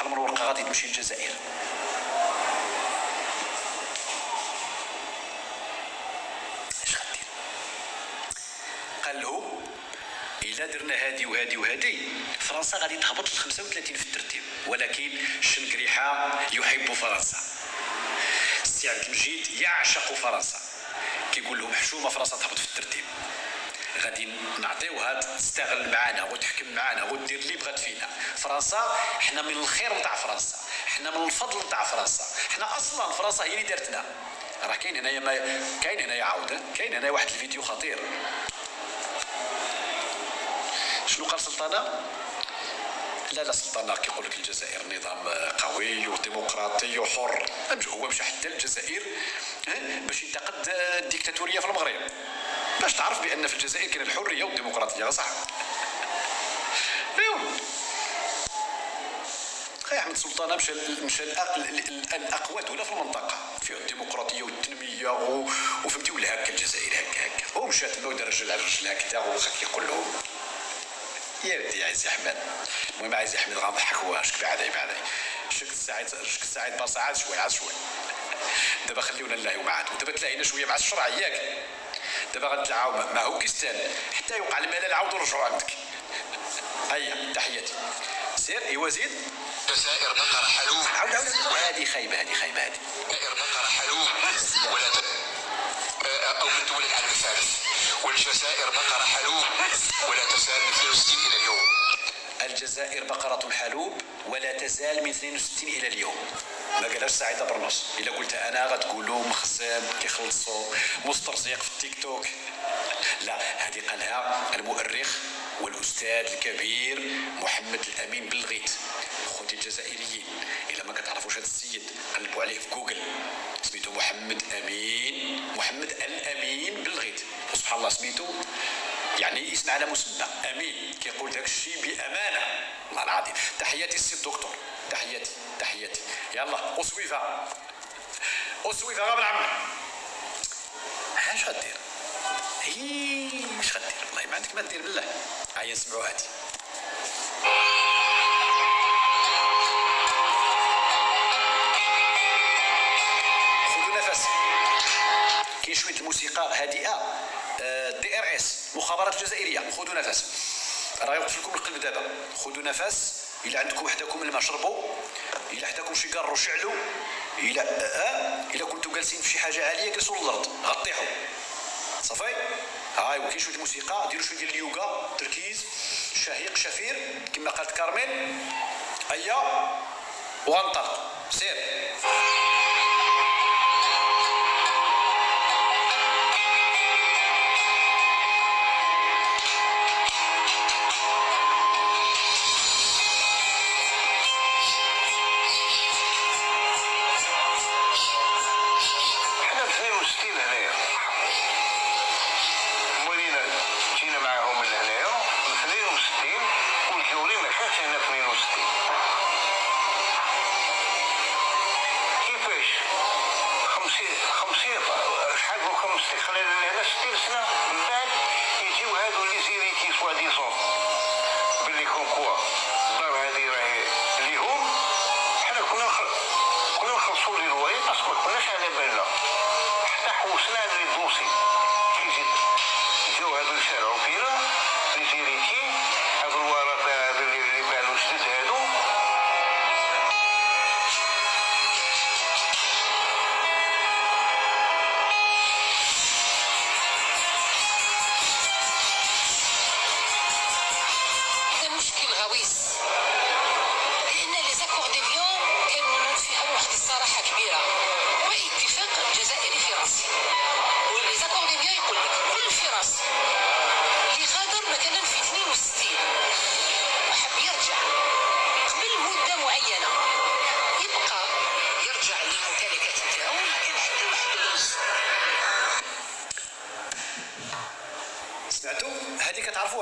شحال من ورقه غادي تمشي للجزائر. اش غدير؟ قال له الا درنا هادي وهادي وهادي فرنسا غادي تهبط ل 35 في الترتيب، ولكن شنقريحه يحب فرنسا. السي عبد المجيد يعشق فرنسا، كيقول لهم حشومه فرنسا تهبط في الترتيب، غادي نعطيوها تستغل معنا وتحكم معنا ودير اللي بغات فينا. فرنسا حنا من الخير نتاع فرنسا، حنا من الفضل نتاع فرنسا، حنا اصلا فرنسا هي اللي دارتنا. راه كاين هنايا كاين هنايا عاود كاين هنايا واحد الفيديو خطير. شنو قال سلطانه؟ لا سلطانه كيقول لك الجزائر نظام قوي وديمقراطي وحر، هو مشى حتى الجزائر باش ينتقد الديكتاتوريه في المغرب، باش تعرف بان في الجزائر كاين الحريه والديمقراطيه. صح؟ ايوا خي احمد سلطانه مشى الاقوى دوله في المنطقه فيها الديمقراطيه والتنميه وفهمتي ولا هكا الجزائر هكا هو مشى تما ودار رجل على رجل هكذا واخا كيقول لهم يا ودي يا عزيزي احمد. المهم عزيزي احمد غنضحك واش بعدي شكت الساعات باصا عاد شويه دابا خليونا الله ومعاد، ودابا تلاهينا شويه مع الشرع ياك، دابا غنتلاعاو مع هوكستان حتى يوقع الملل عاود نرجعوا عندك. هيا تحياتي سير. ايوا زيد. الجزائر بقرة حلوب. عاود هذه خايبه الجزائر بقرة حلوب ولا او من دول العالم الثالث، والجزائر بقرة حلوب ولا تزال من 62 الى اليوم. الجزائر بقرة حلوب ولا تزال من 62 الى اليوم. ما قالهاش سعيده برنوس، الا قلت انا غتقولوا مخزن كيخلصوا مسترزق في التيك توك. لا، هذه قالها المؤرخ والاستاذ الكبير محمد الامين بالغيت. خوتي الجزائريين الا ما كتعرفوش هذا السيد قلبوا عليه في جوجل، سميتو محمد الامين بالغيت، وسبحان الله سميتو يعني اسم على مسمى امين، كيقول داك الشيء بامانه والله العظيم. تحياتي السي الدكتور، تحياتي يلا اسويفها غابر عمي. اش غدير؟ اش غدير؟ والله ما عندك ما دير بالله. هيا نسمعوا هادي. خذوا نفس. كاين شويه الموسيقى هادئه. دي ار اس مخابرات الجزائريه. خذوا نفس، راه يوقف لكم القلب دابا. خذوا نفس. الا عندكم وحدكم الماء شربوا، الا حداكم شي كارو شعلوا، الا كنتم جالسين في شي حاجه عاليه جلسوا للارض غطيحوا صافي. هاي وكاين شويه الموسيقى، ديروا شويه ديال اليوغا، تركيز، شهيق شفير كما قالت كارمين. هيا وانطلق سير.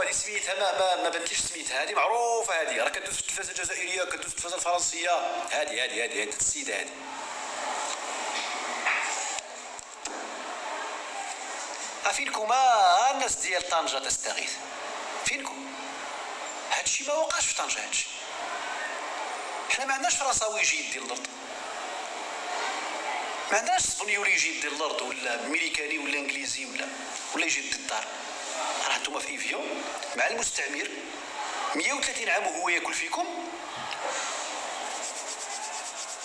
هذه سميتها ما بانتليش سميتها، هذه معروفه، هذه راه كدوز في التلفازه الجزائريه، كدوز في التلفازه الفرنسيه، هذه السيده هذه. فينكم الناس ديال طنجه تستغيث؟ فينكم؟ هادشي ما وقعش في طنجه، هادشي حنا ما عندناش فرنساوي يجي يدي الارض، ما عندناش اسبانيولي يجي يدي الارض، ولا امريكاني ولا انجليزي ولا يجي يدي الدار. راه نتوما في ايفيون مع المستعمر 130 عام وهو ياكل فيكم،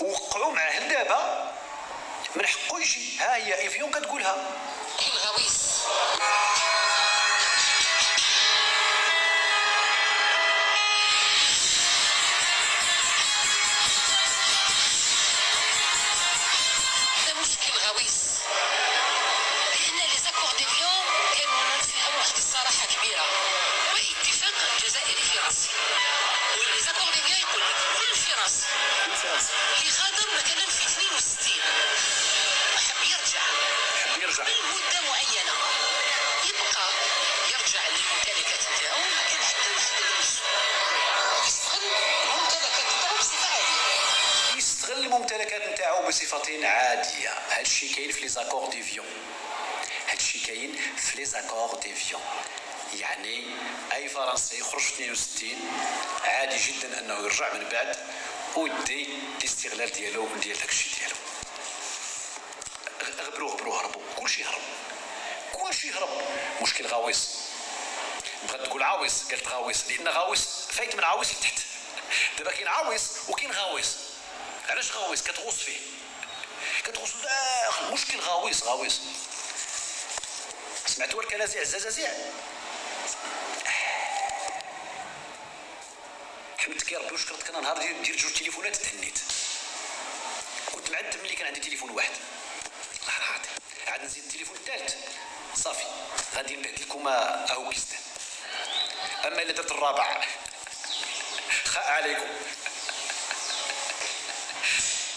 وقعوا معاه دابا من حقه يجي. ها هي ايفيون كتقولها. الغويس هذا مشكل غويس. احنا لي زاكور ديفيون كانوا فيها واحد الصراحه كبيره، وهي اتفاق جزائري فرنسي. ولي زاكور ديفيون يقول لك كل فرنسي اللي غادر مثلا في 62 وحب يرجع لمده معينه، يبقى يرجع للممتلكات نتاعو، ما كان حتى واحد يستغل الممتلكات نتاعو بصفه عاديه. يستغل الممتلكات نتاعو بصفة عادية. هادشي كاين في لي زاكور ديفيون، هادشي كاين في لي زاكور ديفيون. يعني اي فرنسي يخرج في 62 عادي جدا انه يرجع من بعد ويدي الاستغلال ديالو ديال داكشي ديالو. غبروا هربوا، كلشي هرب. مشكل غاويس، بغات تقول عاويس قالت غاويس، لان غاويس فايت من عاويس لتحت. دابا كاين عاويس وكاين غاويس. علاش غاويس؟ كتغوص فيه، كتغوص داخل. مشكل غاويس. سمعتوا الكنازع الززازع؟ حمدتك يا ربي وشكرتك. انا نهار دير جوج تليفونات تهنيت، كنت معذب ملي كان عندي تليفون واحد. الله العظيم عاد نزيد التليفون الثالث صافي غادي نبعث لكم اهو كيستان. اما الا درت الرابع خاء عليكم.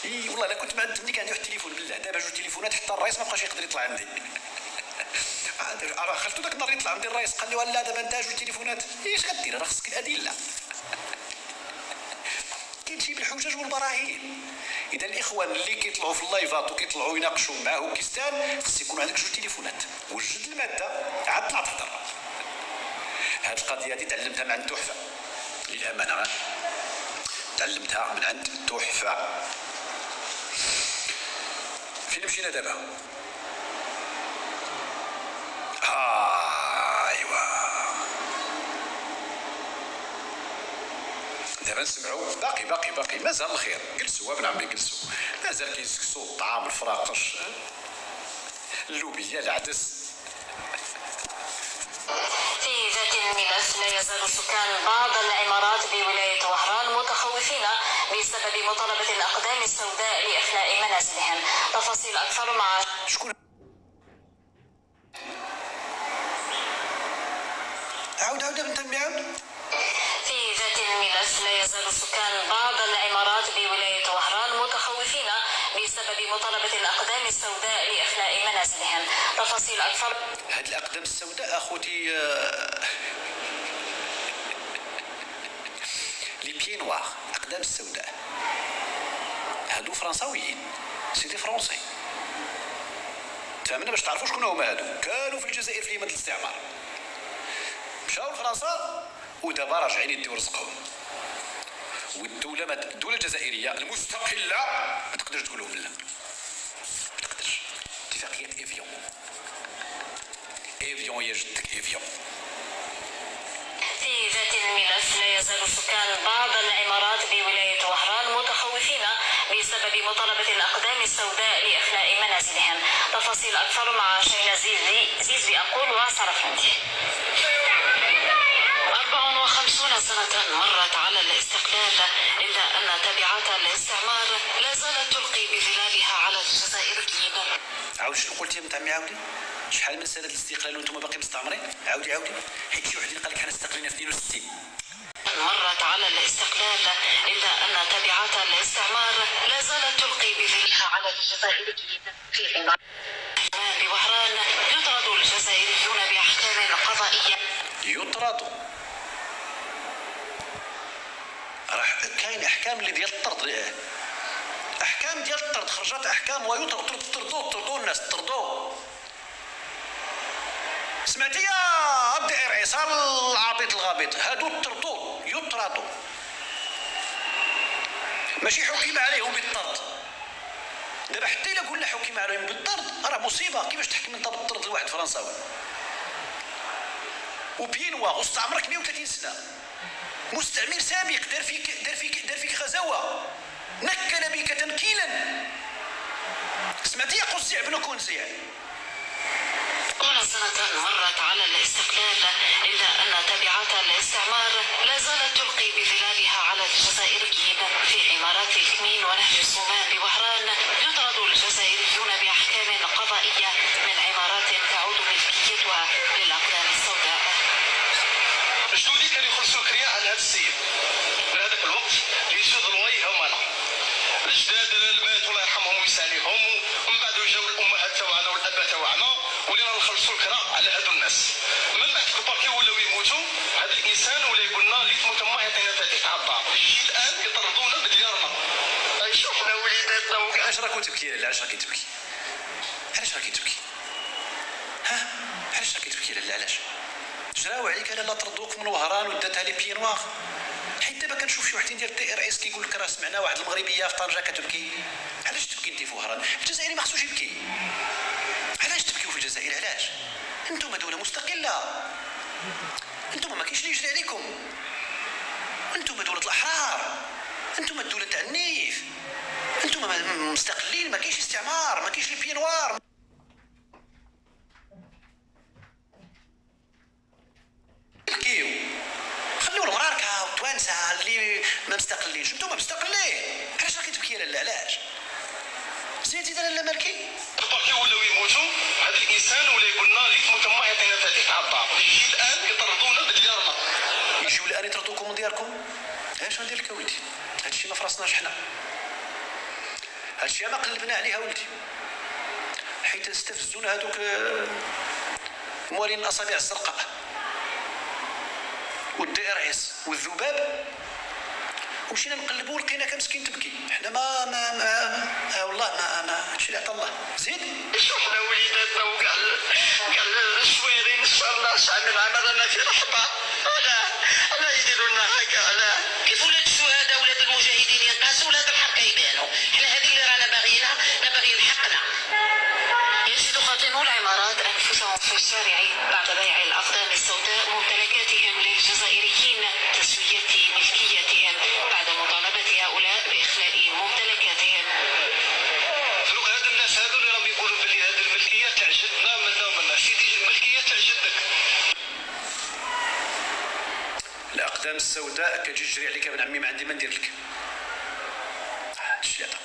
اي والله انا كنت معذب ملي كان عندي واحد التليفون بالله. دابا جوج تليفونات حتى الرئيس ما بقاش يقدر يطلع عندي. خلتو داك النهار يطلع عندي الرئيس قال لي ولا دابا انت جوج تليفونات. ايش غدير؟ راه خصك الادله، كيمشي بالحجج والبراهين. اذا الاخوان اللي كيطلعوا في اللايفات وكيطلعوا يناقشوا معاه كيستان، خص يكون عندك جوج تليفونات. وجد الماده عاد طلع تهضر. هاد القضيه هادي تعلمتها من عند تحفه للامانه، تعلمتها من عند تحفه. فين مشينا دابا؟ ايوا دابا نسمعوا باقي مازال الخير. جلسوا ابن عمي جلسوا، مازال كيسكسوا الطعام الفراقش، اللوبيا، العدس. في ذات الملف لا يزال سكان بعض العمارات بولاية وهران متخوفين بسبب مطالبة الأقدام السوداء لإخلاء منازلهم. تفاصيل أكثر مع شكون؟ عاود بنت عمي. في ذات الملف لا يزال سكان بعض العمارات بولاية وهران متخوفين بسبب مطالبة الأقدام السوداء لإخلاء منازلهم. تفاصيل أكثر. هاد الأقدام السوداء أخوتي لي بيي نوار، الأقدام السوداء هادو فرنساويين، سيدي فرونسي. فهمنا باش تعرفوا شكون هما هادو. كانوا في الجزائر في يمن الاستعمار، مشاو لفرنسا ودابا راجعين يديو رزقهم. والدولة الدولة الجزائرية المستقلة ما تقدرش تقول لهم لا، ما تقدرش. اتفاقية ايفيون يا جدك ايفيون. في ذات الملف لا يزال سكان بعض العمارات بولاية وهران متخوفين بسبب مطالبة الأقدام السوداء لإخلاء منازلهم. تفاصيل أكثر مع شينا زيزي أقول وصرف عندي. 54 سنة مرت على الاستقلال، إلا أن تبعات الاستعمار لا زالت تلقي بظلالها على الجزائريين. عاود شنو قلتي يا بنت عمي؟ عاودي شحال من سنة الاستقلال وانتم باقي مستعمرين؟ عاودي حيت شي واحد اللي قال لك حنا استقلينا في 62. مرت على الاستقلال، إلا أن تبعات الاستعمار لا زالت تلقي بظلالها على الجزائريين. في حين بوهران يطرد الجزائريون بأحكام قضائية. يطردوا؟ راه كاين احكام اللي ديال الطرد، احكام ديال الطرد خرجت احكام ويطرد. طردوا الناس، طردوا. سمعتي يا الدائر عيسى العبيط الغبيط؟ هادو طردوا، يطردوا. ماشي حكم عليهم بالطرد. دابا حتى الا قلنا حكم عليهم بالطرد راه مصيبه. كيفاش تحكم انت بالطرد لواحد فرنساوي؟ وبينوا استعمرك 130 سنه، مستعمر سابق دار فيك غزوه، نكل بك تنكيلا. سمعتي يا قصي بن كونزي؟ كل سنة مرت على الاستقلال إلا أن تبعات الاستعمار لا زالت تلقي بظلالها على الجزائريين. في عمارات الكمين ونهج الصومان بوهران يطرد الجزائريون بأحكام قضائية من عمارات تعود ملكيتها للأقدام السوداء. شنو اللي كانوا يخلصوا الكريا على هذا السيد في هذاك الوقت اللي يشوف الواي هما الجداد المات الله يرحمهم ويسع عليهم، ومن بعد جاو الامهات تاعنا والاباء تاعنا ولينا نخلصوا الكرا على هادو الناس. من بعد كبار كي ولاو يموتوا هذا الانسان ولا يقول لنا اللي تموت ما يعطينا فاتح على الدار، يجي الان يطردونا بديارنا. شوف حنا وليداتنا وكاع. علاش راكو تبكي؟ علاش راكي تبكي؟ علاش راكي تبكي؟ ها؟ علاش راكي تبكي لالا؟ علاش؟ جراو عليك لالا طردوك من وهران وداتها لي بيي نواغ. حيت دابا كنشوف شي وحدين ديال تي ار اس كيقول لك راه سمعنا واحد المغربيه في طنجه كتبكي. علاش تبكي انت في وهران؟ الجزائري ما خصوش يبكي. علاش تبكيو في الجزائر؟ علاش؟ انتم دوله مستقله، انتم ما كاينش اللي يجري عليكم، انتم دوله الاحرار، انتم الدوله تاع النيف، انتم مستقلين، ما كاينش استعمار، ما كاينش لي بيي نوار. بكيو خليو المغاركه والتوانسه اللي ما مستقلينش، انتم مستقلين. علاش راكي تبكي لالا؟ علاش؟ زيدي لالا مالكي؟ كبار كي ولاو يموتوا هذا الانسان ولا يقول لنا اللي تموت ما يعطينا فاتح على الدار، يجي الان يطردونا بديارنا. يجيو الان يطردوكم من دياركم؟ اش ندير لك ولدي؟ هادشي ما فراسناش حنا، هادشي ما قلبنا عليها ولدي، حيت استفزونا هادوك موالين الاصابع الزرقاء والدي ار اس والذباب، ومشينا نقلبوا ولقيناك مسكين تبكي. حنا ما والله ما هادشي اللي عطا الله. زيد شوف حنا وليداتنا وكاع الشويرين ان شاء الله شحال من عام رانا في رحبه. لا يديروا لنا هكا. لا كيف ولاد الشهداء ولاد المجاهدين ينقاسوا ولاد الحق يبانوا. حنا هذه اللي رانا باغيينها، لا باغيين حقنا. يجد خاطمو العمارات أنفسهم في الشارع بعد بيع الأقدام السوداء ممتلكاتهم للجزائريين، تسوية ملكيتهم بعد مطالبة هؤلاء بإخلاء ممتلكاتهم. دروك هاد الناس هادو اللي راهم يقولوا بلي هاد الملكيه تعجبنا منا سيدي، الملكيه تعجبك. الاقدام السوداء كتجي تجري عليك ابن عمي، ما عندي ما ندير لك. هادشي الله.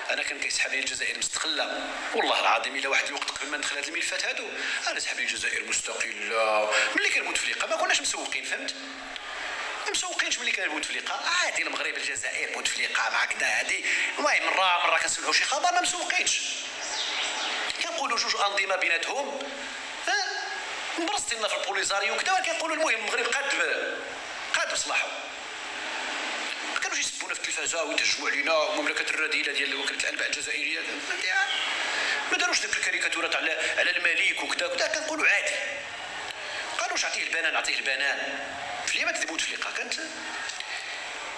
انا كان كيسحب لي الجزائر مستقله، والله العظيم الا واحد الوقت قبل ما ندخل هاد الملفات هادو انا سحب لي الجزائر مستقله. ملي كان بوتفليقه ما كناش مسوقين، فهمت؟ ما مسوقينش ملي كان بوتفليقه عادي. المغرب الجزائر بوتفليقه مع كدا هادي، المهم مره كنسمعوا شي خبر ما مسوقينش، كنقولوا جوج انظمه بيناتهم مبرصتينا في البوليزاريو وكذا، كنقولوا المهم المغرب قاد بصلاحو. ما كانوش يسبونا في التلفازه ويتهجموا علينا المملكه الرذيله ديال وكاله الانباء الجزائريه، ما داروش ديك الكاريكاتورات على الملك وكذا كنقولوا عادي. قالوش عطيه البنان عطيه البنان. في اليوم كذبوا بوتفليقه كانت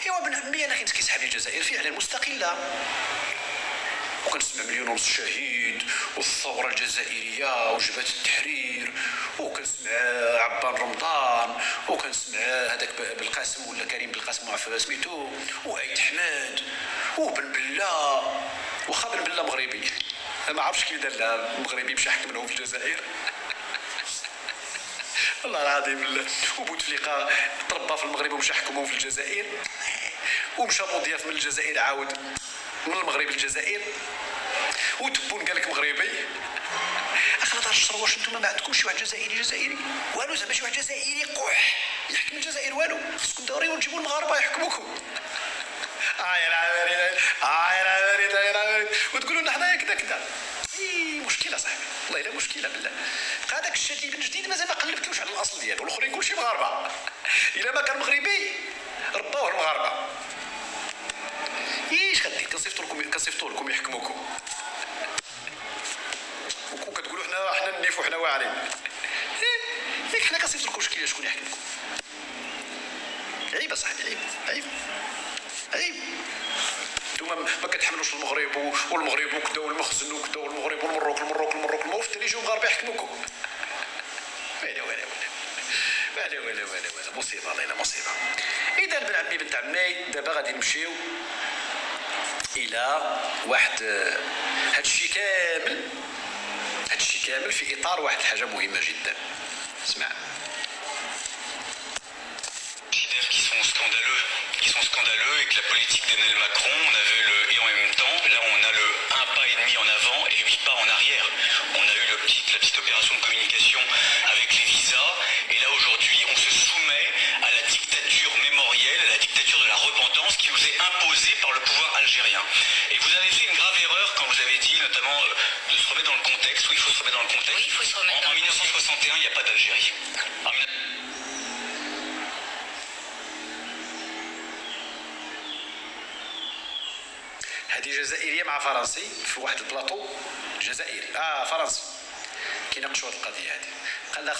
ايوا بن عمي انا كنت كيسحب لي الجزائر فعلا مستقله، وكنسمع 1.5 مليون شهيد والثوره الجزائريه وجبهه التحرير، وكنسمع عبان رمضان، وكنسمع هذاك بالقاسم ولا كريم بالقاسم معرف سميتو، وعيد حماد وبن بلا. واخا بن بلا مغربي ما عرفتش كي دار لها المغربي مشى حكم لهم في الجزائر والله العظيم. وبوتفليقه تربى في المغرب ومشى حكمهم في الجزائر، ومشى مضياف من الجزائر عاود من المغرب للجزائر، وتبون قال لك مغربي. اخي دار الشر، واش نتوما ما عندكمش شي واحد جزائري والو؟ زعما شي واحد جزائري قوح يحكم الجزائر والو؟ خصكم دوريو ونجيبوا المغاربه يحكموكم. يا العواري وتقولوا لنا حنايا كذا. مشكله صاحبي، والله الا مشكله بالله. بقى هذاك الشتيب الجديد مازال ما قلبتوش على الاصل ديالو، والاخرين كلشي مغاربه. الا ما كان مغربي رباوه المغاربه. ايش غدير؟ كنصيفطوا لكم يحكموكم، وكتقولوا حنا النيف وحنا واعرين. ياك حنا كنصيفطوا لكم شكون يحكمكم. عيب اصاحبي، عيب. نتوما ما كتحملوش المغرب والمغرب وكذا والمخزن وكذا والمغرب والمروك وفي التلفزيون المغربي يحكموكم. ولا مصيبه الله، مصيبه. اذا بن عمي بنت عمي دابا غادي نمشيو الى واحد هادشي كامل في اطار واحد الحاجه مهمه جدا. اسمع. qui sont scandaleux et que la politique d'Emmanuel Macron, on avait le et en même temps, là on a le 1 pas et demi en avant et 8 pas en arrière. On a eu la petite opération de communication avec les visas et là aujourd'hui on se soumet à la dictature mémorielle, à la dictature de la repentance qui nous est imposée par le pouvoir algérien. Et vous avez fait une grave erreur quand vous avez dit notamment de se remettre dans le contexte. Oui, il faut se remettre dans le contexte. Oui, il faut se remettre en 1961, il n'y a pas d'Algérie. هذه جزائريه مع فرنسي في واحد البلاطو جزائري فرنسي كيناقشوا هذه القضيه هذه. قال لها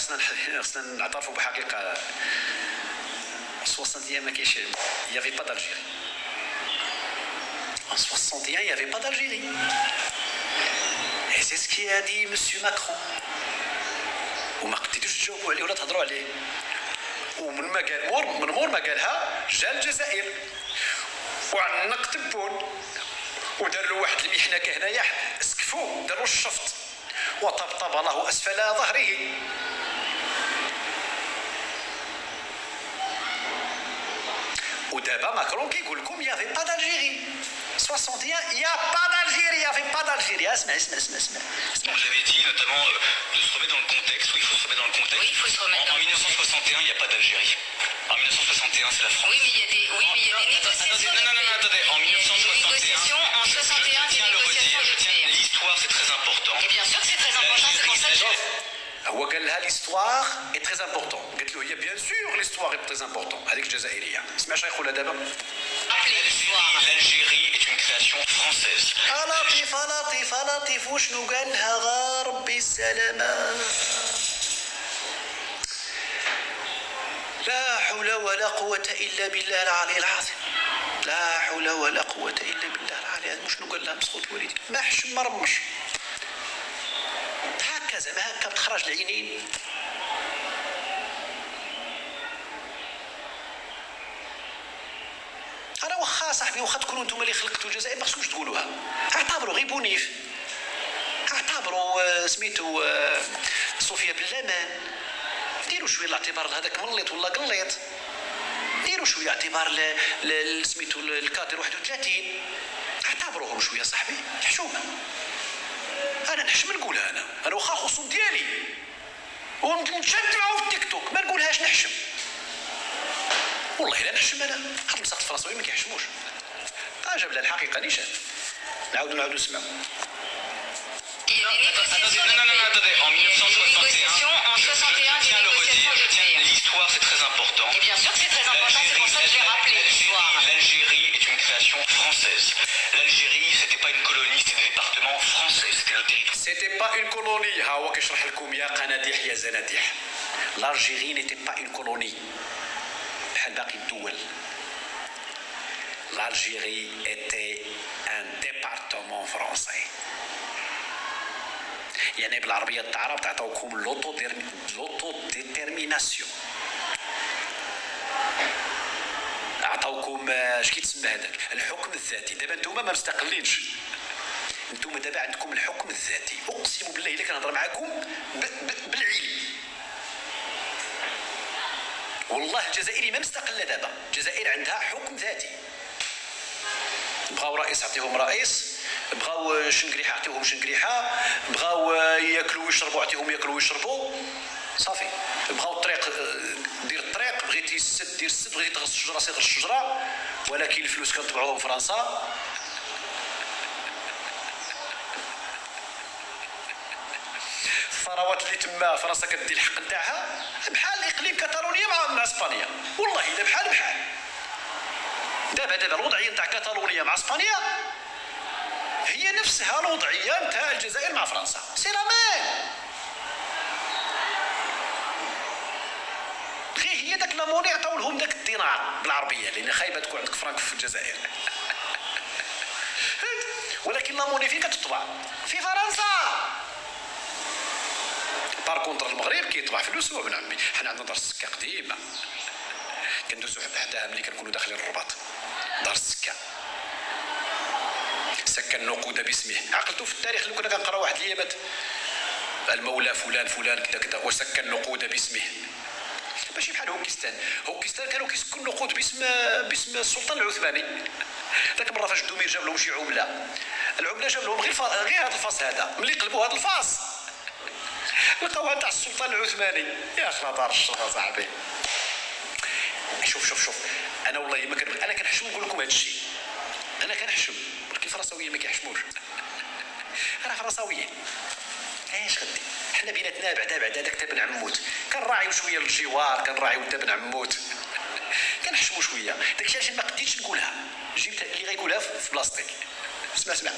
خصنا نعترفوا بحقيقه 61 ما كاينش يافي با دالجيري. 61 يافي با دالجيري. اي سي سكي ا دي مسيو ماكرون. وما قديتوش تجاوبوا عليه ولا تهضروا عليه. ومن ما قال من مور ما قالها جا الجزائر وعنق تبون ودار له واحد المحنه كهنايا سكفوه داروا الشفط وطبطب له اسفل ظهره. ودابا ماكرون كيقول لكم يافي با دالجيري 61 يا با دالجيري يافي با دالجيري. اسمع. Vous avez dit notamment de se remettre dans le contexte. Oui, il faut se remettre dans le contexte. Oui, il faut se remettre dans en 1961, il n'y a pas d'Algérie. En 1961, c'est la France. Oui, mais il y a des négociations. Attendez. En 1961, en 61, je tiens à le redire. L'histoire, c'est très important. Et bien sûr que c'est très important, c'est pour ça que هو قال لها ليستوار اي تري امبورطون. قالت له هي بيان سور ليستوار اي تري امبورطون. هذيك الجزائريه. اسمع شنو يقولها دابا. L'Algérie est une création française. لطيف وشنو قال لها ربي السلامه. لا حول ولا قوة إلا بالله العلي العظيم. لا حول ولا قوة إلا بالله العلي العظيم. شنو قال لها مسخوط والدي؟ ما حشم ما رمش. هكا زعما هكا بتخرج العينين. أنا واخا صاحبي واخا تكونوا نتوما اللي خلقتوا الجزائر ما خصكوش تقولوها. اعتبروا غير بونيف. اعتبروا سميتو صوفيا باللامان. ديروا شويه الاعتبار لهذاك مليط ولا قليط. ديروا شويه اعتبار سميتو الكادر 31. اعتبروهم شويه صاحبي حشومه. انا نحشم نقولها انا واخا خصوم ديالي ونتشد معاهم في التيك توك ما نقولهاش نحشم. والله الا نحشم انا. هاد المساقط الفرنساوي ما كيحشموش. جاب لها الحقيقه نيشان. نعاودوا نسمعوا. Attendez, en 1961, je tiens à le redire, l'histoire c'est très important. Et bien sûr que c'est très important, c'est pour ça que j'ai rappelé l'histoire. L'Algérie est une création française. L'Algérie, c'était pas une colonie, c'était un département français, c'était le territoire. C'était pas une colonie. ها هو كيشرح لكم يا قناديح يا زناديح. L'Algérie n'était pas une colonie. بحال باقي الدول. L'Algérie était un département français. يعني بالعربيه العرب تعطوكم لوطو ديتيرميناسيون. عطاوكم اش كيتسمى هذاك الحكم الذاتي. دابا نتوما ما مستقلينش. نتوما دابا عندكم الحكم الذاتي. اقسم بالله الا كنهضر معاكم بالعلم. والله الجزائري ما مستقله دابا. الجزائر عندها حكم ذاتي. بغاو رئيس عطيهم رئيس، بغاو شنقريحه عطيهم شنقريحه، بغاو ياكلوا ويشربوا عطيهم ياكلوا ويشربوا. صافي. بغاو الطريق دير الطريق، بغيتي السد دير السد، بغيتي تغرس الشجره صيغ الشجره، ولكن الفلوس كنطبعوهم فرنسا. الثروات اللي تما فرنسا كدير الحق نتاعها بحال اقليم كاتالونيا مع اسبانيا. والله الا بحال دابا الوضعيه نتاع كاتالونيا مع اسبانيا هي نفسها الوضعيه نتاع الجزائر مع فرنسا. سي لا ميم. غير هي داك لاموني عطاو لهم داك الدينار بالعربيه لان خايبه تكون عندك فرانك في الجزائر. ولكن لا موني فين كتطبع؟ في فرنسا. بار كونتر المغرب كيطبع فلوس وابن عمي. حنا عندنا دار السكه قديمه كندوزو حداها ملي كنكونوا داخلين الرباط. دار السكه سكن النقود باسمه. عقلتوا في التاريخ اللي كنا كنقراو واحد الايامات المولى فلان فلان كذا كذا وسكن النقود باسمه. ماشي بحال هوكستان كانوا كيسكنوا النقود باسم السلطان العثماني. ذاك المره فاش الدومير جاب لهم شي العمله جاب لهم غير هذا الفاس هذا. ملي قلبوا هذا الفاس لقاوها تاع السلطان العثماني. يا اخي دار الشر صاحبي. شوف انا والله ما انا كنحشم نقول لكم هذا الشيء. انا كنحشم ولكن الفرنساويين ما كيحشموش. راه فرنساويين ايش غدي. حنا بيناتنا بعدا داك تبن عموت كنراعيو شويه الجوار كنراعيو تبن عموت كنحشمو شويه. داكشي علاش ما قديتش نقولها. جبت اللي غيقولها في بلاصتك. اسمع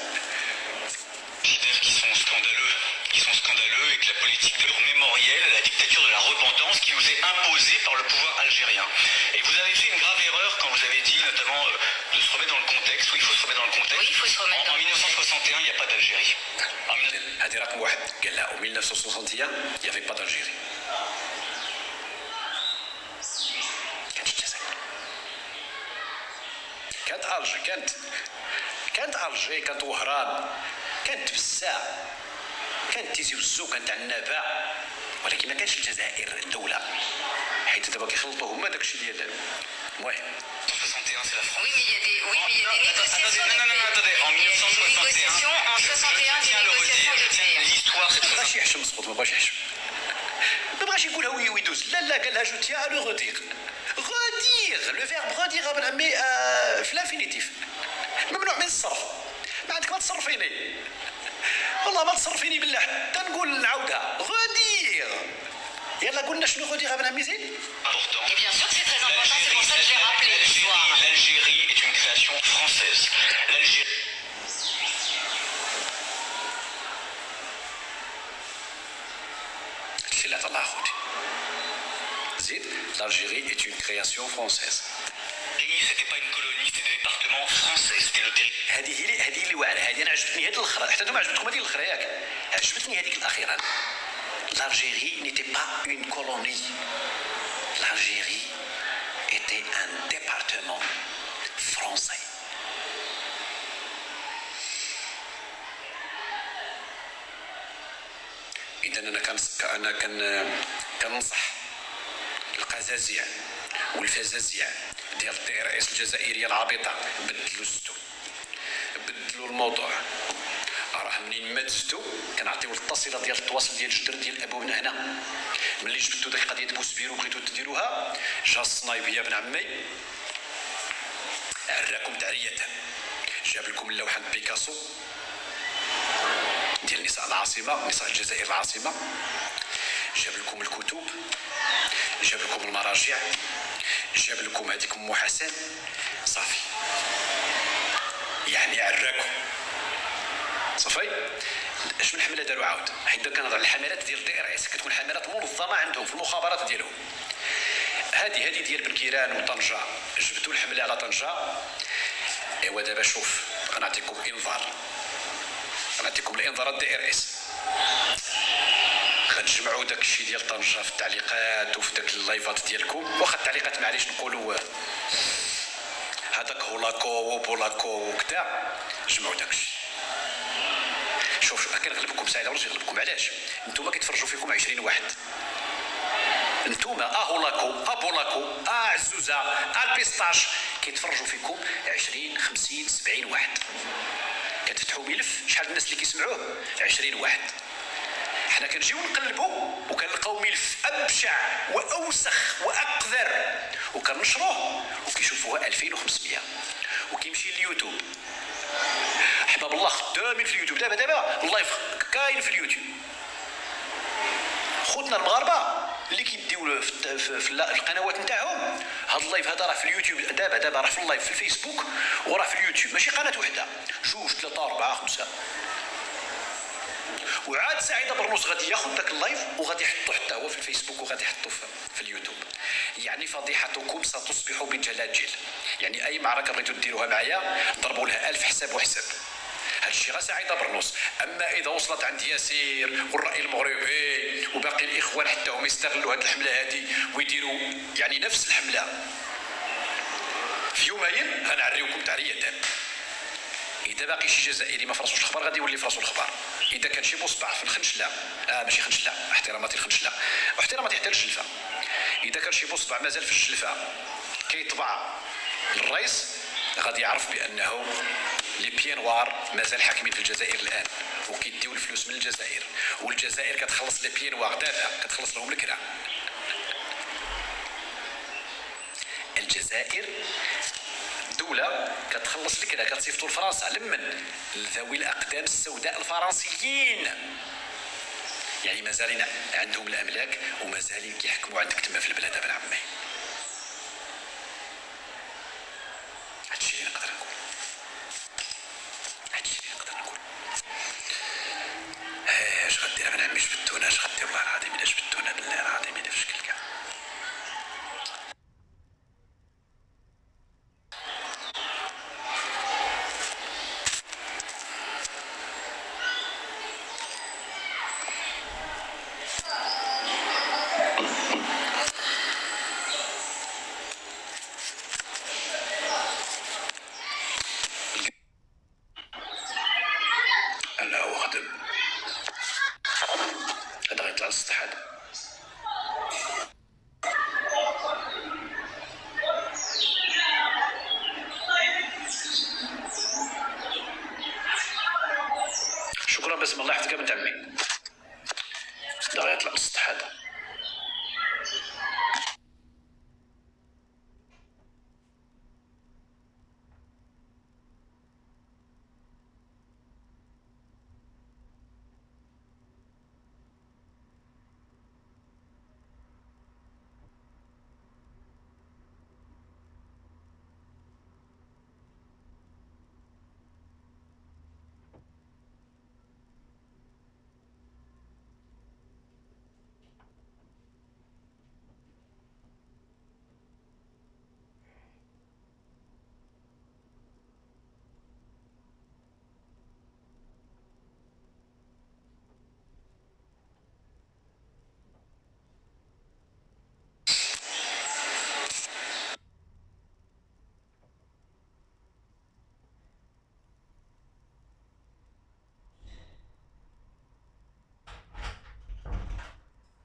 qui sont scandaleux et que la politique de leur mémoriel, la dictature de la repentance qui nous est imposée par le pouvoir algérien. Et vous avez fait une grave erreur quand vous avez dit notamment de se remettre dans le contexte. Oui, il faut se remettre dans le contexte. Oui, il faut se remettre dans le contexte. En 1961, il n'y a pas d'Algérie. هذه رقم واحد. قال لا. En 1961 il n'y avait pas d'Algérie. كانت الجزائر. كانت ألجي كانت وهران كانت بسا كانت تيزي وزو كانت عنابه ولكن ما كانش الجزائر الدوله حيت دابا كيخلطوا هما داكشي ديال المهم. 61 c'est la France. Oui, mais il y a des négociations. Attendez, en 1961, en 61, des négociations de paix. L'histoire, c'est ما بغاش يحشم سقط ما بغاش يقولها ويدوز. لا قالها جو تيا لو غودير لو فيرب غودير ابن عمي في الانفينيتيف ممنوع من الصرف. ما عندك ما تصرفيني والله ما تصرفيني بالله حتى نقول نعاودها غودير. يلا قلنا شنو غودير ابن عمي زيد. Et bien sûr que c'est très important, c'est pour ça que j'ai rappelé l'histoire. L'Algérie est une création française. L'Algérie. شلات الله خوتي زيد. l'Algérie est une création française. C'était pas une colonie, c'était des départements français, c'était le territoire. هذه اللي واعره. هذه انا عجبتني هذه الاخرى. حتى انتم عجبتكم هذه الاخرى ياك. عجبتني هذيك الاخيره. l'Algérie n'était pas une colonie. l'Algérie était un département français. إذا أنا كننصح القزازيع والفزازيع ديال الدي ار اس الجزائرية العبيطة بدلوا زدتو بدلوا الموضوع. راه منين ما دزتو كنعطيو التصيله ديال التواصل ديال الجدر ديال ابونا هنا. ملي جبتو ديك قضيه بوسبيرو بغيتو ديروها جا الصنايبيه ابن عمي عراكم تعريته. جاب لكم اللوحه بيكاسو ديال نساء العاصمه نساء الجزائر العاصمه. جاب لكم الكتب جاب لكم المراجع جاب لكم هذيك ام حسن صافي يعني عراكم صافي. اش من حمله داروا عاود حيت كنهضر على الحملات ديال الدي ار اس كتكون حملات منظمه عندهم في المخابرات ديالهم. هذه ديال بنكيران وطنجه جبدوا الحمله على طنجه. ايوا دابا شوف غنعطيكم انذار غنعطيكم الانذارات دي ار اس. غتجمعوا داك الشيء ديال طنجه في التعليقات وفي داك اللايفات ديالكم. واخا التعليقات معليش نقولوا هذاك هولاكو وبولاكو وكذا. جمعوا داك الشيء. شوف كنغلبكم سعيد علاش يغلبكم. علاش؟ نتوما كيتفرجوا فيكم 20 واحد. نتوما هولاكو بولاكو عزوزه البيستاش كيتفرجوا فيكم 20 50 70 واحد. كتفتحوا ملف شحال الناس اللي كيسمعوه 20 واحد. حنا كنجيو نقلبوا وكنلقاو ملف ابشع واوسخ واقذر وكنشروه وكيشوفوها 2500 وكيمشي اليوتيوب. احباب الله خدامين في اليوتيوب دابا اللايف كاين في اليوتيوب. خوتنا المغاربه اللي كيديو في القنوات نتاعهم هذا اللايف هذا راه في اليوتيوب دابا راه في اللايف في الفيسبوك وراه في اليوتيوب. ماشي قناه وحده 2 3 4 5. وعاد سعيد برنوس غادي ياخذ داك اللايف وغادي يحطو حتى هو في الفيسبوك وغادي يحطو في اليوتيوب. يعني فضيحتكم ستصبح بجلاجل. يعني اي معركه بغيتو ديروها معايا ضربوا لها 1000 حساب وحساب. هادشي غير سعيده برنوس. اما اذا وصلت عند ياسير والراي المغربي وباقي الاخوان حتى هم يستغلوا هذه الحمله هذه ويديروا يعني نفس الحمله في يومين، غنعريوكم تعريه داب. اذا باقي شي جزائري ما فراسوش الخبر غادي يولي فراسو الخبر. اذا كان شي مصبع في الخنشله ماشي خنشله، احتراماتي الخنشله واحتراماتي حتى للجلفه، اذا كان شي مصبع مازال في الجلفه كيطبع للرئيس غادي يعرف بانه لي بيان نوار مازال حاكمين في الجزائر الان وكيديو الفلوس من الجزائر، والجزائر كتخلص لي بيان نوار دابا، كتخلص لهم الكرا. الجزائر دولة كتخلص الكرا، كتصيفطوا لفرنسا لمن ذوي الاقدام السوداء الفرنسيين، يعني مازالين عندهم الاملاك ومازالين كيحكموا عندك تما في البلاد ابن عمي. هادشي اللي نقدر نقول، هادشي اللي نقدر نقول. اش غدير ابن عمي؟ جبدونا، اش غدير والله العظيم الا جبدونا، بالله العظيم الا في شكل كاع. شكرا بسم الله يحفظك بنت عمي. دا غيطلع للسطح هذا.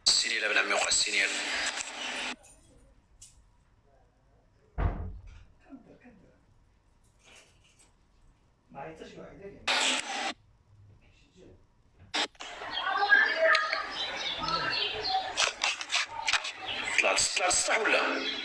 السنين ابن عمي وقع السنين. طلع للسطح ولا؟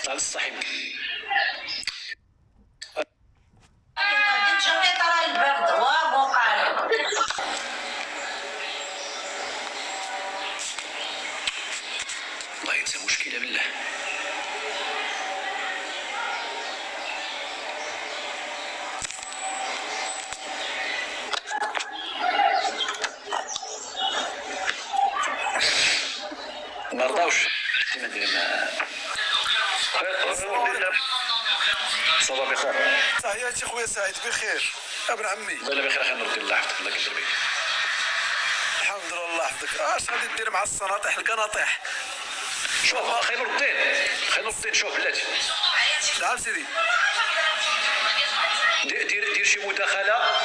طلع للسطح يمكن. والله ينسى مشكلة بالله. ما رضاوش ما ندير صباح بخير. تحياتي خويا سعيد بخير ابن عمي. لا بخير خير نرد الله يحفظك الله يكثر بك. الحمد لله الله يحفظك. اش غادي دير مع السناطيح القناطيح؟ شوف خير نور الدين شوف بلاتي. نعم سيدي. دير شي مداخلة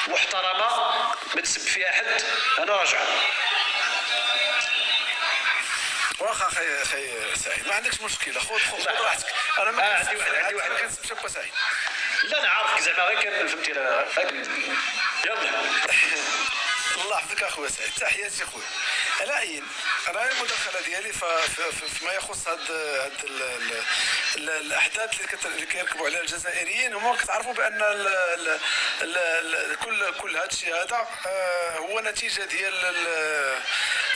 محترمة ما تسب فيها حد، انا راجع. واخا خي سعيد ما عندكش مشكله، خذ راحتك. انا ما عندي واحد كنسبش ابو سعيد. لا انا عارفك زعما غير كان فهمتي يلا. الله يحفظك اخويا سعيد، تحياتي خويا. على عين انا المداخله ديالي فيما يخص هاد الاحداث اللي كيركبوا عليها الجزائريين هما كتعرفوا بان كل هذا الشيء هذا هو نتيجه ديال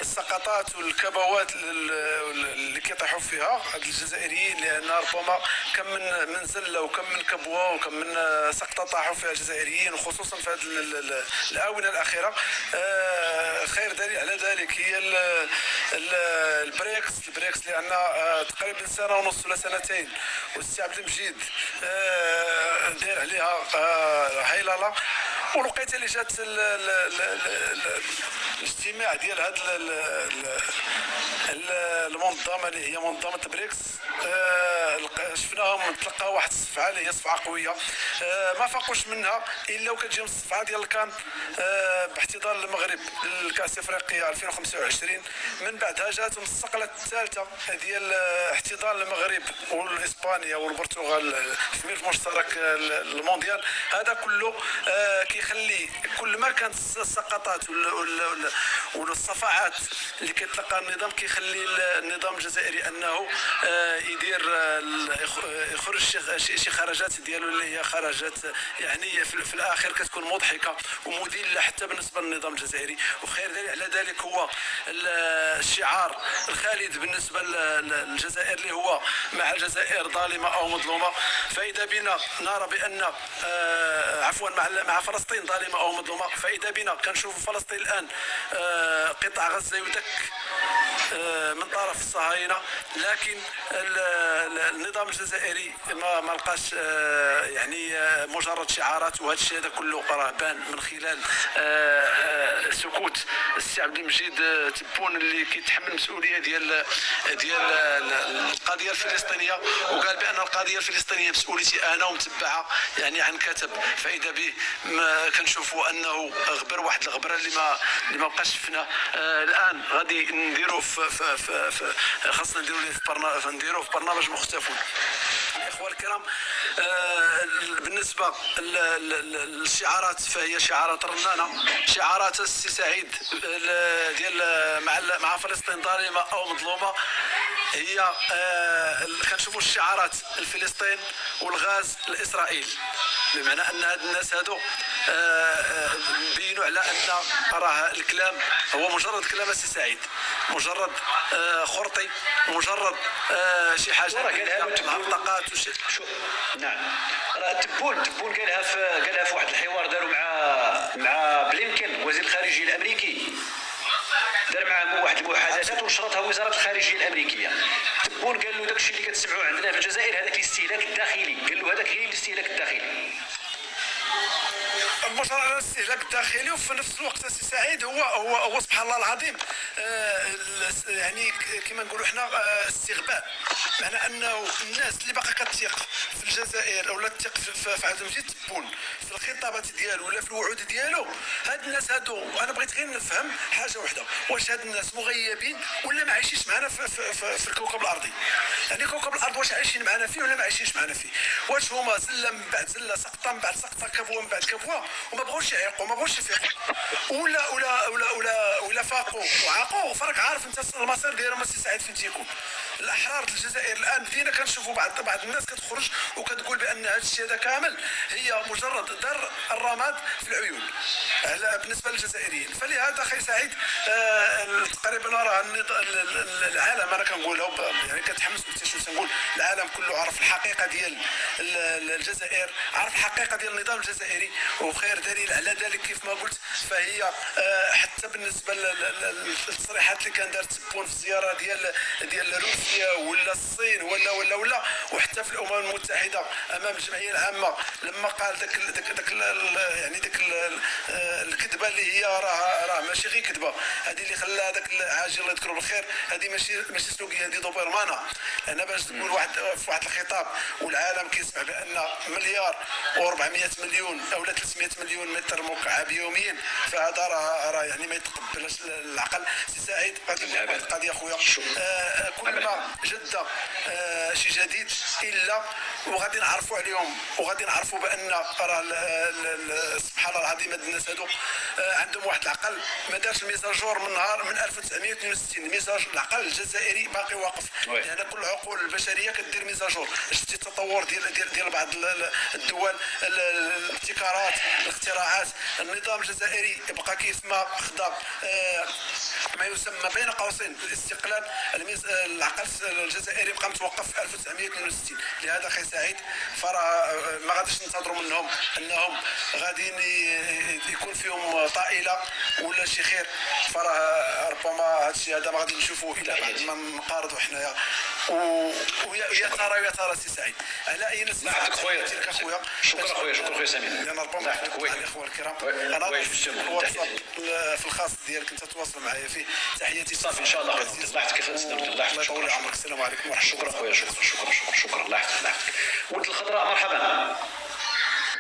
السقطات والكبوات اللي كيطيحوا فيها هاد الجزائريين، لان ربما كم من زله وكم من كبوه وكم من سقطه طاحوا فيها الجزائريين، وخصوصا في هذه الاونه الاخيره. خير دليل على ذلك هي البريكس لان تقريبا سنه ونص ولا سنتين والسي عبد المجيد داير عليها هيلاله، والوقيته اللي جات الاجتماع ديال هاد المنظمه اللي هي منظمه بريكس، شفناهم تلقاو واحد الصفعه اللي هي صفعه قويه ما فاقوش منها الا وكتجيهم الصفعه ديال الكان باحتضان المغرب للكاس افريقيا 2025. من بعدها جاتهم الصقله الثالثه ديال احتضان المغرب والاسبانيا والبرتغال في ملف مشترك المونديال. هذا كله كيخلي كل ما كانت السقطات والصفعات اللي كيتلقى النظام كيخلي النظام الجزائري انه يدير يخرج شي خرجات ديالو اللي هي خرجات يعني في الاخر كتكون مضحكه ومذله حتى بالنسبه للنظام الجزائري. وخير دليل على ذلك هو الشعار الخالد بالنسبه للجزائر اللي هو مع الجزائر ظالمه او مظلومه. فاذا بنا نرى بان عفوا مع فلسطين ظالمه او مظلومه، فاذا بنا كنشوفوا فلسطين الان قطاع غزه يدك من طرف الصهاينه، لكن النظام الجزائري ما لقاش يعني مجرد شعارات. وهذا الشيء هذا كله راه بان من خلال سكوت السي عبد المجيد تبون اللي كيتحمل المسؤوليه ديال القضيه الفلسطينيه، وقال بان القضيه الفلسطينيه مسؤوليتي انا ومتبعه يعني عن كتب. فاذا به كنشوفوا انه غبر واحد الغبره اللي ما بقاش شفنا. الان غادي نديروا خاصنا نديروا في برنامج مختفون. الاخوه الكرام، بالنسبه للشعارات فهي شعارات رنانه، شعارات السي سعيد ديال مع فلسطين ظالمه او مظلومه. هي كنشوفوا الشعارات الفلسطين والغاز لاسرائيل، بمعنى ان هاد الناس هادو بينوا على ان راه الكلام هو مجرد كلام السي سعيد، مجرد خرطي، مجرد شي حاجه معطقات وشي. نعم، راه تبون قالها في واحد الحوار داروا مع بلينكن وزير الخارجيه الامريكي، دار معاه واحد المحادثات ونشرتها وزاره الخارجيه الامريكيه. تبون قال له داكشي اللي كتسمعوه عندنا في الجزائر هذاك الاستهلاك الداخلي، قال له هذاك هي الاستهلاك الداخلي. مجرد الاستهلاك الداخلي، وفي نفس الوقت السي سعيد هو سبحان الله العظيم يعني كما نقولوا حنا استغباء، معنى انه الناس اللي باقا كتثق في الجزائر او لا تثق في عبد المجيد تبون في الخطابات ديالو ولا في الوعود ديالو. هاد الناس هادو انا بغيت غير نفهم حاجه واحده، واش هاد الناس مغيبين ولا ما عايشينش معنا في الكوكب الارضي؟ يعني كوكب الارض واش عايشين معنا فيه ولا ما عايشينش معنا فيه؟ واش هما زله من بعد زله، سقطه من بعد سقطه، كبوه من بعد كبوه، وما بغوش يعيقوا، ما بغوش يفيقوا، ولا فاقوا وعاقوا؟ فرق عارف انت المصير ديالهم السي سعيد فين تيكون. الاحرار الجزائر الان بدينا كنشوفوا بعض الناس كتخرج وكتقول بان هذا الشيء هذا كامل هي مجرد در الرماد في العيون بالنسبه للجزائريين. فلهذا اخي سعيد تقريبا راه العالم، انا كنقولها يعني كتحمس شنو تنقول، العالم كله عرف الحقيقه ديال الجزائر، عرف الحقيقه ديال النظام الجزائري. وخير دليل على ذلك كيف ما قلت، فهي حتى بالنسبه للتصريحات اللي كان دارت تبون في الزياره ديال روسيا ولا الصين ولا وحتى في الامم المتحده امام الجمعيه العامه لما قال داك الكذبه اللي هي راه ماشي غير كذبه، هذه اللي خلى هذاك العاجل الله يذكره بالخير، هذه ماشي سلوكيه، هذه دوبرمانه. انا باش تقول في واحد الخطاب والعالم كيسمع بان مليار و400 مليون او 300 مليون متر مكعب يوميا، فهذا راه يعني ما يتقبلش العقل. سي سعيد غادي نقول واحد القضيه خويا، كل ما جده شي جديد الا وغادي نعرفوا عليهم وغادي نعرفوا بان راه سبحان الله العظيم هاد الناس هادو عندهم واحد العقل ما دارش الميزاجور من نهار من 1962. الميزاج العقل الجزائري باقي واقف. يعني كل العقول البشريه كدير ميزاجور. شتي التطور ديال بعض الدول، الابتكارات، الاختراعات. النظام الجزائري يبقى كيسمى خدا ما يسمى بين قوسين الاستقلال. العقل الجزائري بقى متوقف في 1962. لهذا اخي سعيد فراه ما غاديش ننتظروا منهم انهم غاديين يكون فيهم طائله ولا شي خير. فراه ربما هذا الشيء هذا ما غادي نشوفوه الا بعد ما نقارضوا حنايا. ويا ترى سي سعيد على اي نسبه خويا. شكرا خويا سمير. انا ربما الاخوه الكرام انا في الخاص ديالك انت تواصل معايا فيه. تحياتي صافي ان شاء الله. الله يحفظك الله يحفظك. شكرا عمرك. السلام عليكم ورحمه الله. شكرا خويا. شكرا الله يحفظك. ولد الخضراء مرحبا.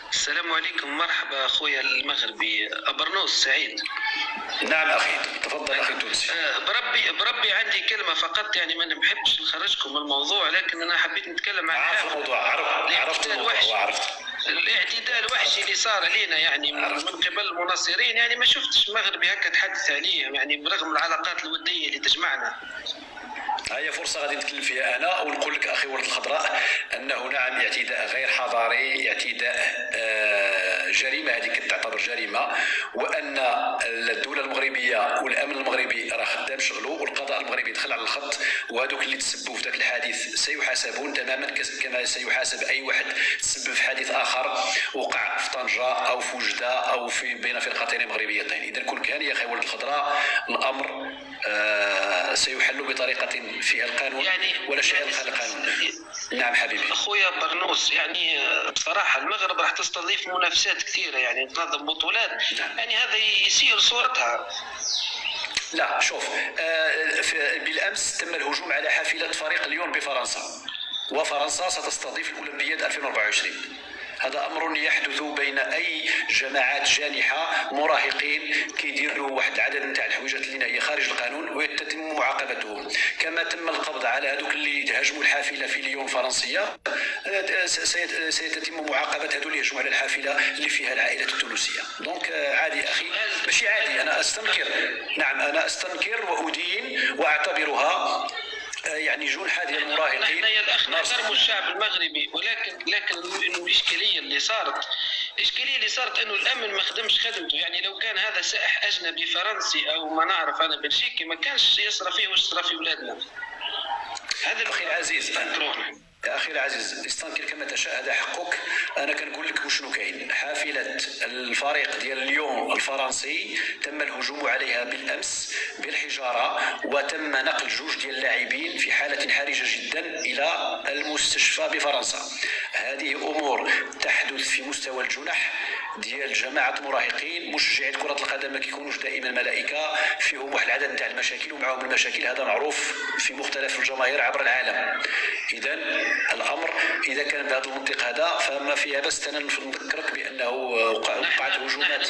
السلام عليكم. مرحبا اخويا المغربي ابرنوس سعيد. نعم اخي تفضل اخي تونسي. بربي عندي كلمه فقط، يعني ما نحبش نخرجكم من الموضوع، لكن انا حبيت نتكلم عن عرفت الموضوع. عرفت الموضوع وعرفت الاعتداء الوحشي اللي صار علينا يعني من قبل المناصرين. يعني ما شفتش مغربي هكا تحدث عليه، يعني برغم العلاقات الوديه اللي تجمعنا. هي فرصة غادي نتكلم فيها أنا ونقول لك أخي ولد الخضراء أنه نعم اعتداء غير حضاري، اعتداء جريمة، هذه كتعتبر جريمة، وأن الدولة المغربية والأمن المغربي راه خدام شغله، والقضاء المغربي دخل على الخط، وهذوك اللي تسبوا في ذاك الحادث سيحاسبون تماما كما سيحاسب أي واحد تسبب في حادث آخر وقع في طنجة أو في وجدة أو بين فرقتين مغربيتين. إذا كل كان يا أخي ولد الخضراء الأمر سيحل بطريقة فيها القانون يعني ولا شيء خارج القانون. نعم حبيبي. اخويا برنوس، يعني بصراحه المغرب راح تستضيف منافسات كثيره، يعني تنظم بطولات. نعم. يعني هذا يسير صورتها. لا شوف، بالامس تم الهجوم على حافله فريق ليون بفرنسا، وفرنسا ستستضيف الاولمبياد 2024. هذا امر يحدث بين اي جماعات جانحه، مراهقين كيديروا واحد العدد نتاع الحويجات اللي هي خارج القانون ويتم معاقبتهم، كما تم القبض على هذوك اللي هاجموا الحافله في ليون الفرنسيه. سيتم معاقبه هذول اللي هاجموا على الحافله اللي فيها العائله التونسيه. دونك عادي اخي، ماشي عادي، انا استنكر. نعم انا استنكر وادين واعتبرها يعني جنحة ديال المراهقين. نحن يا الاخ نحترموا الشعب المغربي، لكن الاشكاليه اللي صارت انه الامن ما خدمش خدمته. يعني لو كان هذا سائح اجنبي فرنسي او ما نعرف انا بلجيكي ما كانش يصرى فيه واش صرا في ولادنا. هذا اخي العزيز يا اخي العزيز، استنكر كما تشاء، هذا حقك. انا كنقول لك وشنو كاين. حافله الفريق ديال ليون الفرنسي تم الهجوم عليها بالامس بالحجاره، وتم نقل جوج ديال اللاعبين في حاله حرجه جدا الى المستشفى بفرنسا. هذه امور تحدث في مستوى الجنح ديال جماعه مراهقين. مشجعي كره القدم ما كيكونوش دائما ملائكه، فيهم واحد العدد نتاع المشاكل ومعهم المشاكل، هذا معروف في مختلف الجماهير عبر العالم. اذا الامر اذا كان بهذا المنطق هذا فما فيها بس. انا نذكرك بانه وقعت هجومات.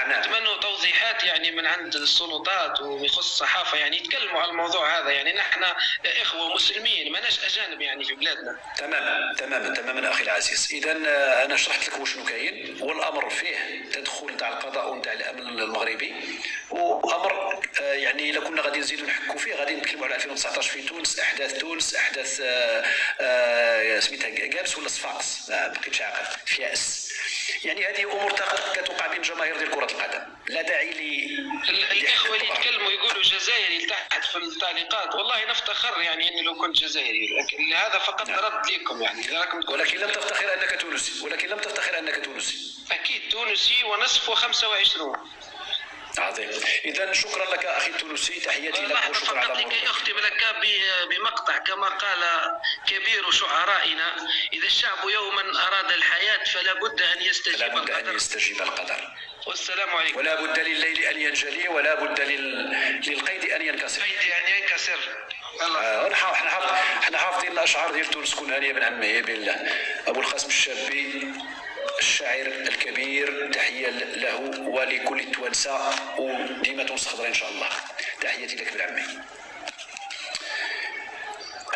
نتمنى توضيحات يعني من عند السلطات ويخص الصحافه، يعني يتكلموا على الموضوع هذا. يعني نحن اخوه مسلمين ماناش اجانب يعني في بلادنا. تماما اخي العزيز. اذا انا شرحت لك وشنو كاين، والامر فيه تدخل نتاع القضاء ونتاع الامن المغربي، وامر يعني الا كنا غادي نزيدوا نحكوا فيه غادي نتكلموا على 2019 في تونس، احداث تونس، احداث سميتها كابس ولا صفاقس، ما بقيتش عاقل، فياس. يعني هذه امور كتوقع بين جماهير ديال كره القدم، لا داعي الاخوه اللي يتكلموا يقولوا جزائري تحت في التعليقات. والله نفتخر يعني اني لو كنت جزائري، لكن هذا فقط رد لكم يعني. ولكن لم تفتخر انك تونسي. اكيد تونسي ونصف و25. عظيم. اذا شكرا لك اخي التونسي، تحياتي لك وشكرا على لكي اختم لك بمقطع كما قال كبير شعرائنا: اذا الشعب يوما اراد الحياه فلا بد ان يستجيب القدر. والسلام عليكم. ولا بد لليل ان ينجلي ولا بد للقيد ان ينكسر. احنا حافظين الاشعار ديال تونس. كون هانيه بن عمي بالله. ابو القاسم الشابي الشاعر الكبير، تحية له ولكل التوانسة، وديما تونس خضراء إن شاء الله. تحياتي لك بالعمي.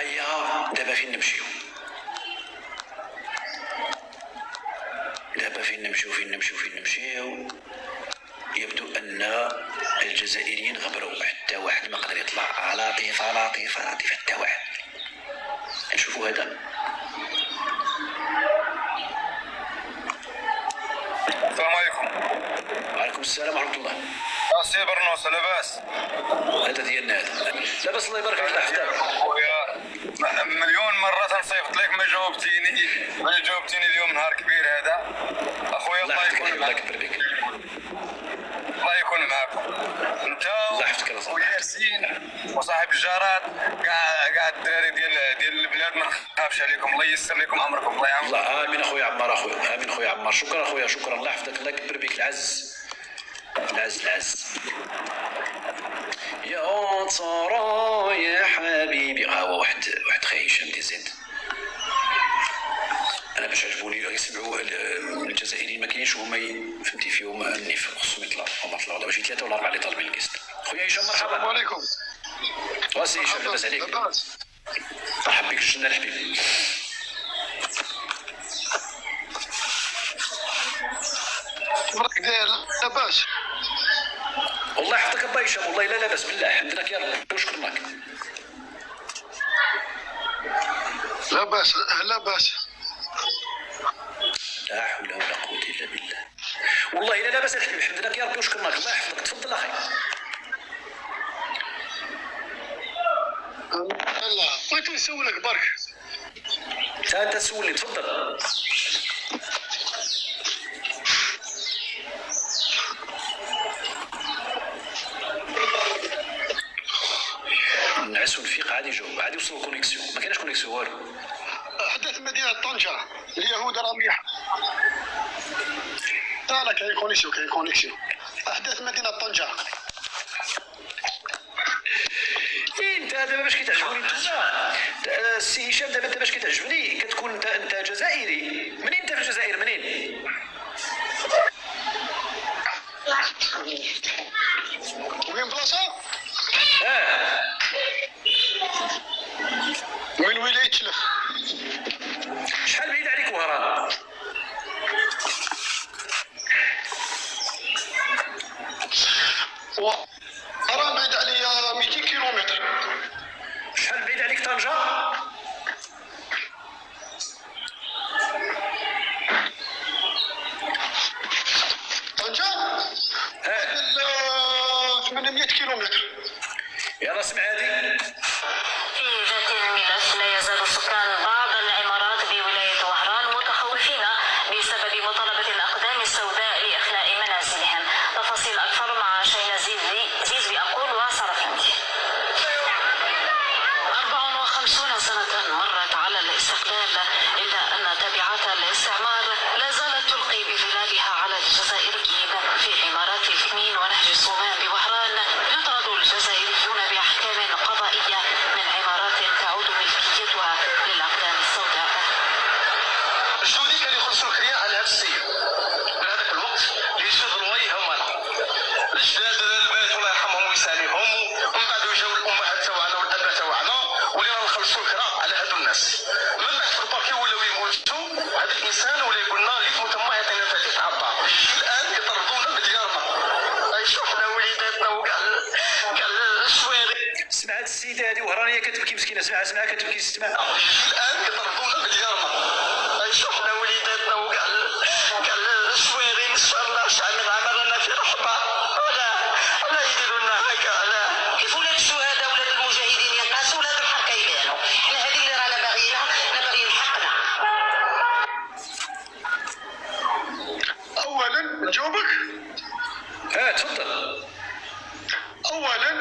أيا دابا فين نمشيو؟ يبدو أن الجزائريين غبروا، حتى واحد ما قدر يطلع. لطيفة حتى واحد. نشوفوا هذا. السلام عليكم. وعليكم السلام ورحمة الله. سي برنوس لاباس؟ هذا ديالنا هذا. لاباس الله يبارك فيك. الله يحفظك. خويا مليون مرة تنصيفط لك ما جاوبتيني اليوم. نهار كبير هذا اخويا. الله يكون معك. الله يكون معكم انت وياسين وصاحب الجارات كاع الدراري ديال البلاد. ما نخافش عليكم. الله ييسر لكم امركم. الله يعاونكم. الله امين اخويا عمار. امين اخويا عمار. شكرا اخويا. شكرا. الله يحفظك. الله يكبر بك. العز يا ترى يا حبيبي. هو واحد خاي هشام دي زيد. انا باش عجبوني يسمعوا الجزائريين ما كاينش هما فهمتي فيهم النيف. خصهم يطلعوا. هما طلعوا دابا شي 3 ولا 4 اللي طالبين الكيست. خويا هشام مرحبا. السلام عليكم. واسي هشام لاباس عليك؟ مرحبا بك. الجنة الحبيب. راك داير لاباس؟ والله يحفظك الله هشام. والله لا لاباس بالله. الحمد لله يا رب وشكرناك. لاباس. لا حول ولا قوة إلا بالله. والله لا لاباس الحبيب. الحمد لله يا ربي وشكرناك. الله يحفظك. تفضل اخي. الله بغيت نسولك برك. انت تسولني. تفضل. نعس ونفيق عادي جاوب. عادي وصل الكونيكسيون. ما كايناش كونيكسيون والو. احداث مدينة طنجة اليهود راه مليحة. لا كاين كونيكسيون. احداث مدينة طنجة. انت دابا باش كيتعجبني انت السي هشام. دابا انت باش كتعجبني كتكون انت جزائري. منين انت في الجزائر؟ منين؟ وين بلاصة؟ وين ولاية تلف. شحال بعيد عليك وهران؟ وهران بعيد عليا 200 كيلومتر. شحال بعيد عليك طنجة؟ طنجة؟ 800 كيلومتر. يلا اسمع هذه. في ذات الملف لا يزال سكان بعض العمارات بولاية وهران متخوفين بسبب مطالبة الأقدام السوداء لإخلاء منازلهم. تفاصيل أكثر مع شينا زيز بأقول وصرفنتي. 54 سنة مرت على الاستقلال، إلا أن تبعات الاستعمار لا زالت تلقي بظلالها على الجزائريين. في عمارات 2 ونهج الصومان بوهران يطرد الجزائريون بأحكام قضائية من عمارات تعود ملكيتها للأقدام السوداء. شنو كان يخلصوا الكريا على هذا السيد من هذاك الوقت اللي يشوف الواي هما الجداد البنات الله يرحمهم ويسامحهم، ومن بعد جاو الامهات تاعنا والاباء تاعنا ولينا نخلصوا الكرا على هادو الناس. من بعد في الباركي ولاو يموتوا هذا الانسان ولا يقول لنا اللي تموت ما يعطينا مفاتيح عبا. الان يطردونا بديارنا. شوف حنا وليداتنا وكاع الشوارع. اسمع هاد السيده هادي وهرانيه كتبكي مسكينه. اسمع كتبكي. اسمع. الان يطردونا بديارنا. شوف حنا وليداتنا وكاع الشوارع. ان شاء الله شحال من عام رانا في رحمه. ولا يديروا لنا هكا. كيف ولاد الشهداء ولاد المجاهدين ينقاسوا ولاد الحركه يبانوا. حنا هذه اللي رانا باغيينها. باغيين حقنا. اولا نجاوبك. تفضل. اولا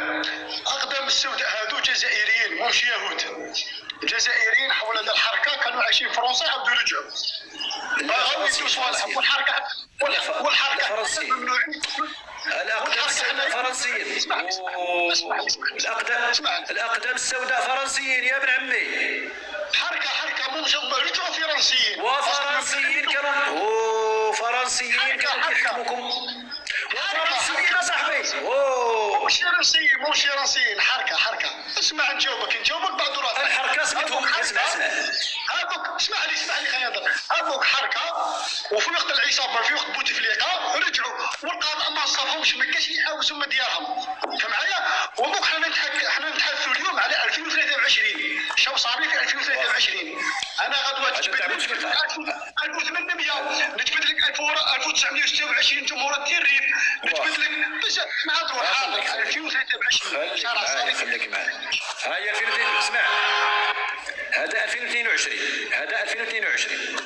اقدام السوداء هادو جزائريين مش يهود. جزائريين حول هذه الحركه كانوا عايشين فرنسا عاودوا رجعوا. والحركه فرنسيين. الأقدام فرنسيين. الأقدام السوداء فرنسيين يا ابن عمي. حركه مش رجعوا فرنسيين. وفرنسيين كانوا فرنسيين كانوا كيحكموكم. وفرنسيين صاحبي. موشي راسين حركه اسمع نجاوبك بعد راسك. الحركه سميتهم اسمع هذوك اسمح لي خلينا نهضر. هذوك حركه وفي وقت العصابه في وقت بوتفليقه رجعوا والقضاء ما صافهمش ما كاش يحاوسوا من ديارهم معايا. ودوك حنا نتحدثوا اليوم على 2023 شو صار في 2023. انا غدوه تجبد لك 1800 نجبد لك 1926 جمهوريه الريف نجبد لك بزاف نهضروا حاضر 2023 شهر صافي. خليك معايا. هاي 2022 اسمع هذا 2022 هذا 2022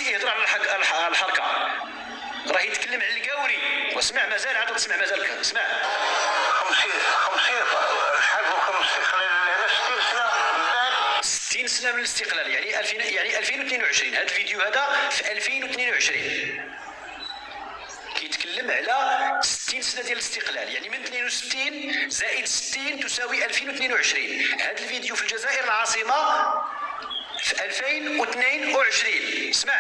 يهضر على الحركه راه يتكلم على القاوري. واسمع مازال عاد تسمع مازال اسمع 50 شحال هو 50 خلينا لهنا 60 سنه 60 سنه من الاستقلال يعني 2022. هذا الفيديو هذا في 2022 كيتكلم على 60 سنه ديال الاستقلال يعني من 62 زائد 60 تساوي 2022. هذا الفيديو في الجزائر العاصمه في 2022. اسمع